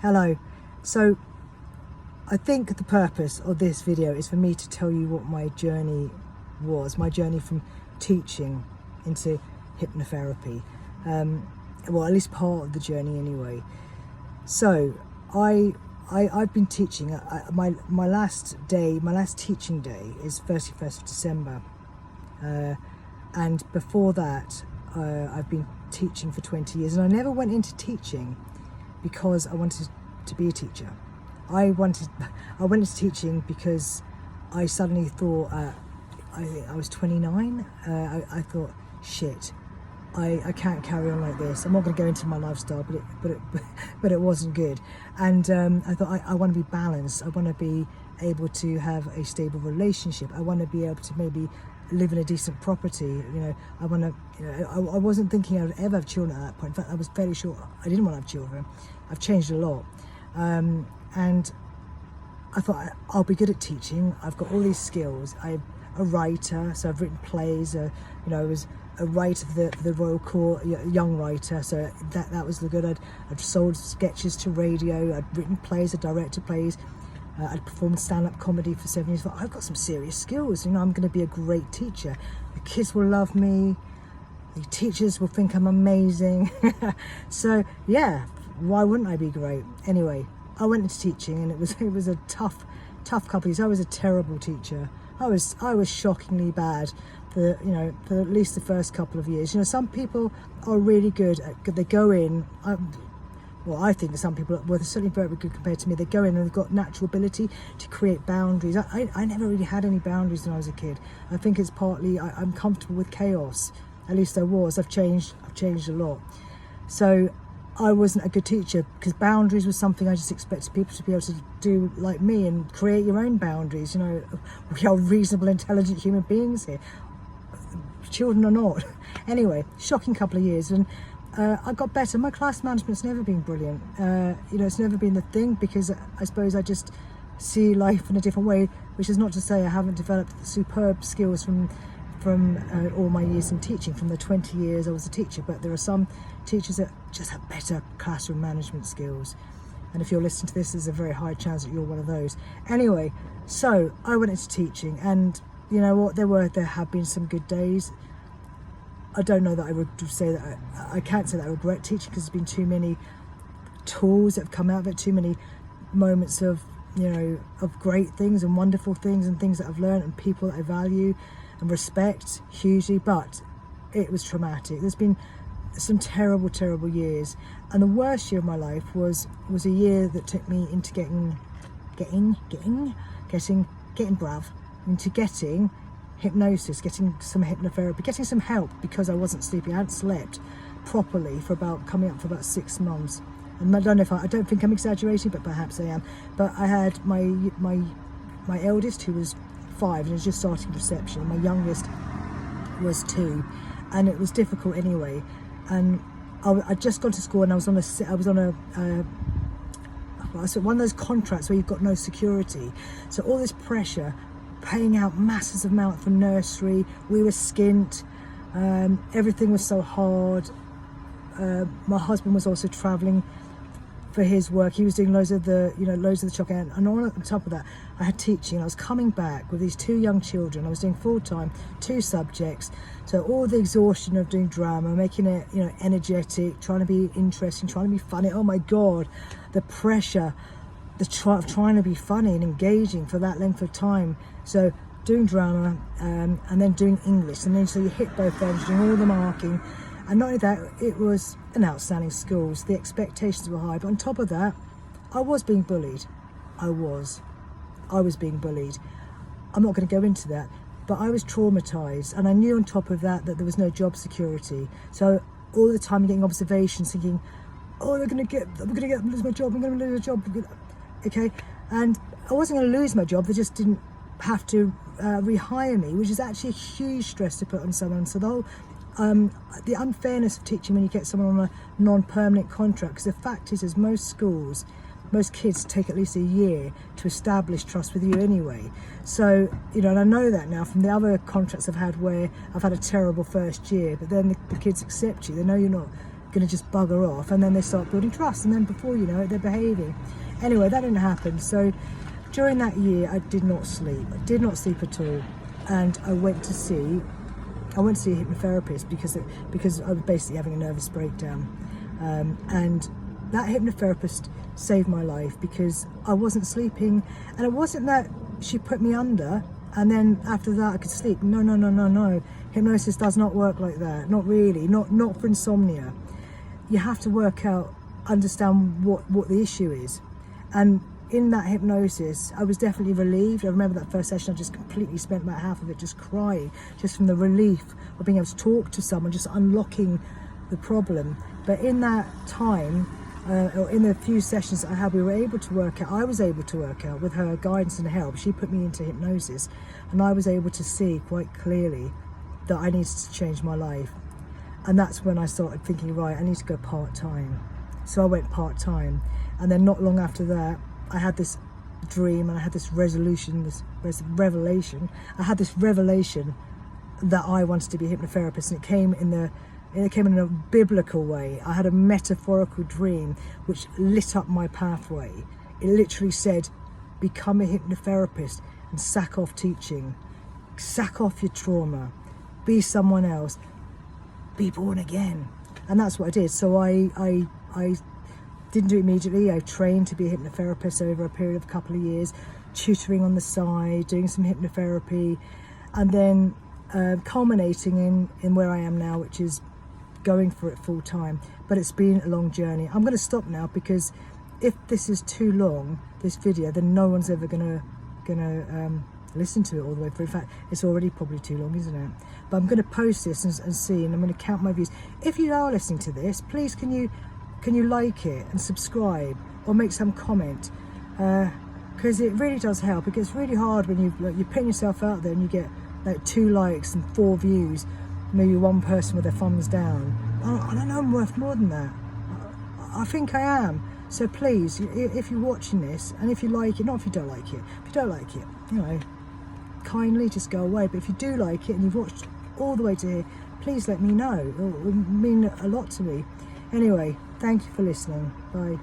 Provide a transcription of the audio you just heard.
Hello. So I think the purpose of this video is for me to tell you what my journey was, my journey from teaching into hypnotherapy. Well, at least part of the journey anyway. So I've been teaching. My last teaching day is 31st of December, and before that I've been teaching for 20 years, and I never went into teaching because I wanted to be a teacher. I went into teaching because I suddenly thought, I was 29, I thought, shit, I can't carry on like this. I'm not going to go into my lifestyle, but it wasn't good. And I thought, I want to be balanced. I want to be able to have a stable relationship. I want to be able to maybe live in a decent property. I want to. I wasn't thinking I would ever have children at that point. In fact, I was fairly sure I didn't want to have children. I've changed a lot, and I thought I'll be good at teaching. I've got all these skills. I'm a writer, so I've written plays. I was a writer for the Royal Court, young writer, so that was the good. I'd sold sketches to radio. I'd written plays. I'd directed plays. I'd performed stand-up comedy for 7 years. I've got some serious skills. I'm going to be a great teacher. The kids will love me. The teachers will think I'm amazing. So yeah, why wouldn't I be great? Anyway, I went into teaching, and it was a tough couple of years. I was a terrible teacher. I was shockingly bad for at least the first couple of years. Some people are really good at, they go in. I think that some people were certainly very good compared to me. They go in and they've got natural ability to create boundaries. I never really had any boundaries when I was a kid. I think it's partly I'm comfortable with chaos. At least I was. I've changed a lot. So I wasn't a good teacher because boundaries was something I just expected people to be able to do like me and create your own boundaries. We are reasonable, intelligent human beings here. Children are not. Anyway, shocking couple of years, and I got better. My class management's never been brilliant. It's never been the thing, because I suppose I just see life in a different way, which is not to say I haven't developed superb skills from all my years in teaching, from the 20 years I was a teacher. But there are some teachers that just have better classroom management skills, and if you're listening to this, there's a very high chance that you're one of those. Anyway, so I went into teaching, and you know what, there have been some good days. I don't know that I would say that I can't say that I regret teaching, because there's been too many tools that have come out of it, too many moments of of great things and wonderful things and things that I've learned and people that I value and respect hugely. But it was traumatic. There's been some terrible years, and the worst year of my life was a year that took me into getting hypnosis, getting some hypnotherapy, getting some help, because I wasn't sleeping. I hadn't slept properly for coming up for about 6 months. And I don't think I'm exaggerating, but perhaps I am. But I had my eldest, who was 5 and was just starting reception, and my youngest was 2, and it was difficult anyway. And I'd just gone to school, and I was on one of those contracts where you've got no security, so all this pressure, paying out massive amount for nursery. We were skint. Everything was so hard. My husband was also travelling for his work. He was doing loads of the chocolate, and on top of that, I had teaching. I was coming back with these 2 young children. I was doing full time, 2 subjects. So all the exhaustion of doing drama, making it energetic, trying to be interesting, trying to be funny. Oh my God, the pressure. Trying to be funny and engaging for that length of time. So doing drama and then doing English, and then so you hit both ends, doing all the marking. And not only that, it was an outstanding school, so the expectations were high. But on top of that, I was being bullied. I was being bullied. I'm not going to go into that, but I was traumatized, and I knew on top of that there was no job security. So all the time getting observations, thinking, oh, I'm going to lose my job. I'm going to lose a job. Okay, and I wasn't going to lose my job. They just didn't have to rehire me, which is actually a huge stress to put on someone. So the whole the unfairness of teaching when you get someone on a non-permanent contract, because the fact is most kids take at least a year to establish trust with you anyway. So and I know that now from the other contracts I've had, where I've had a terrible first year, but then the kids accept you. They know you're not going to just bugger off, and then they start building trust, and then before you know it, they're behaving. Anyway, that didn't happen. So during that year, I did not sleep. I did not sleep at all, and I went to see a hypnotherapist because I was basically having a nervous breakdown, and that hypnotherapist saved my life because I wasn't sleeping. And it wasn't that she put me under and then after that I could sleep. No. Hypnosis does not work like that. Not really. Not for insomnia. You have to work out, understand what the issue is. And in that hypnosis, I was definitely relieved. I remember that first session, I just completely spent about half of it just crying, just from the relief of being able to talk to someone, just unlocking the problem. But in that time, or in the few sessions that I had, I was able to work out with her guidance and help. She put me into hypnosis, and I was able to see quite clearly that I needed to change my life. And that's when I started thinking, right, I need to go part-time. So I went part-time, and then not long after that, I had this dream, and I had this revelation. I had this revelation that I wanted to be a hypnotherapist, and it came in a biblical way. I had a metaphorical dream which lit up my pathway. It literally said, become a hypnotherapist and sack off teaching, sack off your trauma, be someone else, be born again. And that's what I did. So I didn't do it immediately. I trained to be a hypnotherapist over a period of a couple of years, tutoring on the side, doing some hypnotherapy, and then culminating in where I am now, which is going for it full time. But it's been a long journey. I'm going to stop now because if this is too long, this video, then no one's ever gonna listen to it all the way through. In fact, it's already probably too long, isn't it? But I'm going to post this and see, and I'm going to count my views. If you are listening to this, please can you like it and subscribe or make some comment, because it really does help. It gets really hard when you're putting yourself out there and you get like 2 likes and 4 views, maybe 1 person with their thumbs down. I know I'm worth more than that. I think I am. So please, if you're watching this, and if you like it, not if you don't like it, you know, kindly just go away. But if you do like it and you've watched all the way to here, please let me know. It will mean a lot to me. Anyway, thank you for listening. Bye.